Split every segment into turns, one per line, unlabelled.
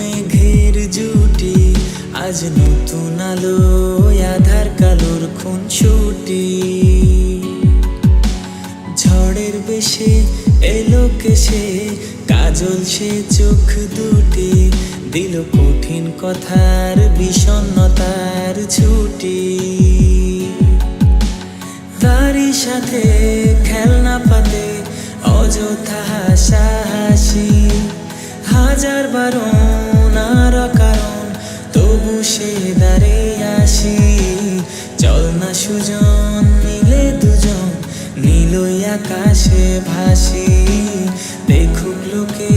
মেঘের জুটি, আজ নতুন আলো আধার কালোর খুনসুটি। ঝড়ের বেশে এলো কেসে, কাজল সে চোখ দুটি, দিল কঠিন কথার বিষণ্ণতার ছুটি। তারই সাথে খেলনা পাতে অযথা হাসাহাসি, হাজার বারণ আর কারণ তবু সে দাঁড়ে আসি। চল না সুজন মিলে দুজন, নীলই আকাশে ভাসি, দেখুক লোকে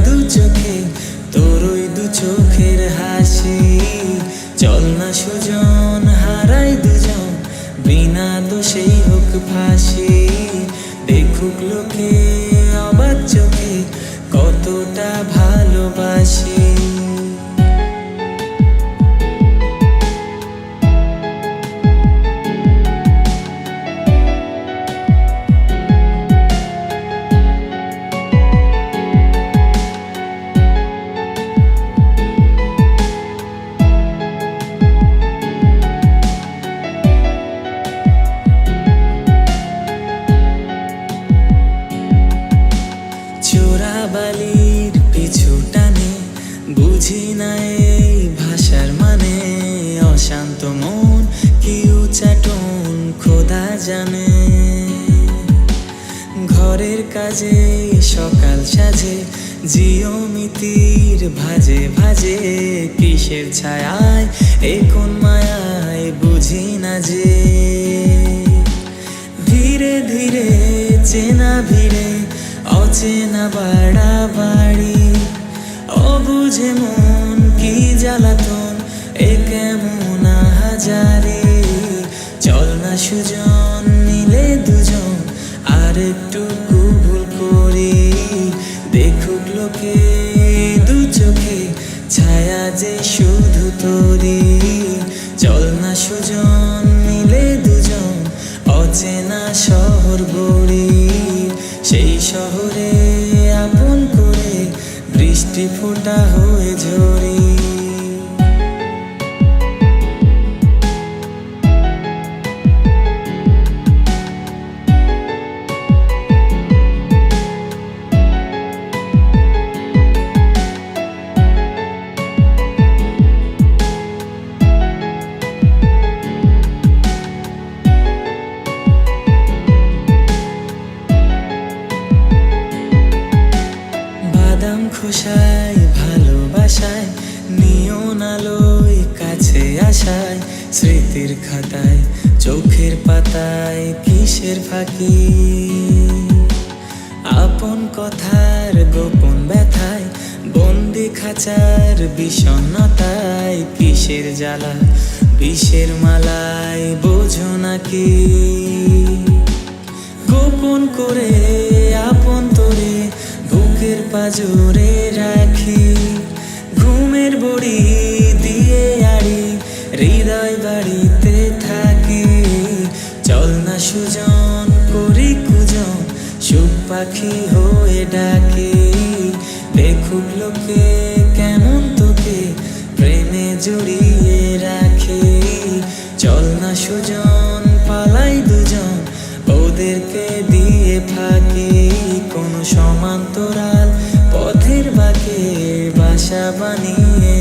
দু চোখে তোর ওই দু চোখের হাসি। চল না সুজন হারাই দুজন, বিনা দোষেই হোক ফাঁসি, দেখুক লোকে অবাক চোখে কতটা ভালোবাসি। বালির পিছু টানে বুঝি না এই ভাষার মানে, অশান্ত মন কি উচাটন খোদা জানে। ঘরের কাজে সকাল সাজে জিওমিতির ভাজে ভাজে, কিসের ছায়ায় এ কোন মায়ায় বুঝি না যে। ধীরে ধীরে চেনা ভিড়ে অচেনা বাড়াবাড়ি, অবুঝে মন কি জ্বালাতন এ কেমন হাজারে। চল না সুজন মিলে দুজন আর একটু ভুল করি, দেখুক লোকে দু চোখে ছায়া যে শুধু তোরি। চল না সুজন মিলে দুজন অচেনা শহর গড়ি, সেই শহরে আপন করে বৃষ্টি ফোঁটা হয়ে ঝরি। বাদাম খোসায় ভালোবাসায়, নিয়ন আলোয় কাছে আসায়, স্মৃতির খাতায় চোখের পাতায় কিসের ফাঁকি। আপন কথার গোপন ব্যথায়, বন্দি খাঁচার বিষণ্ণতায়, কিসের জ্বালা বিষের মালায় বোঝো নাকি। গোপন করে আপন তোরে বুকের পাজরে রাখি, ঘুমের বড়ি দিয়ে আড়ি হৃদয় বাড়িতে থাকি। চল না সুজন করি কুজন, সুখ পাখি হয়ে ডাকি, দেখুক লোকে কেমন তোকে প্রেমে জড়িয়ে রাখে। চল না সুজন পালাই দুজন, ওদেরকে দিয়ে ফাঁকি, কোনো সমান্তরাল পথের বাঁকে বাসা বানিয়ে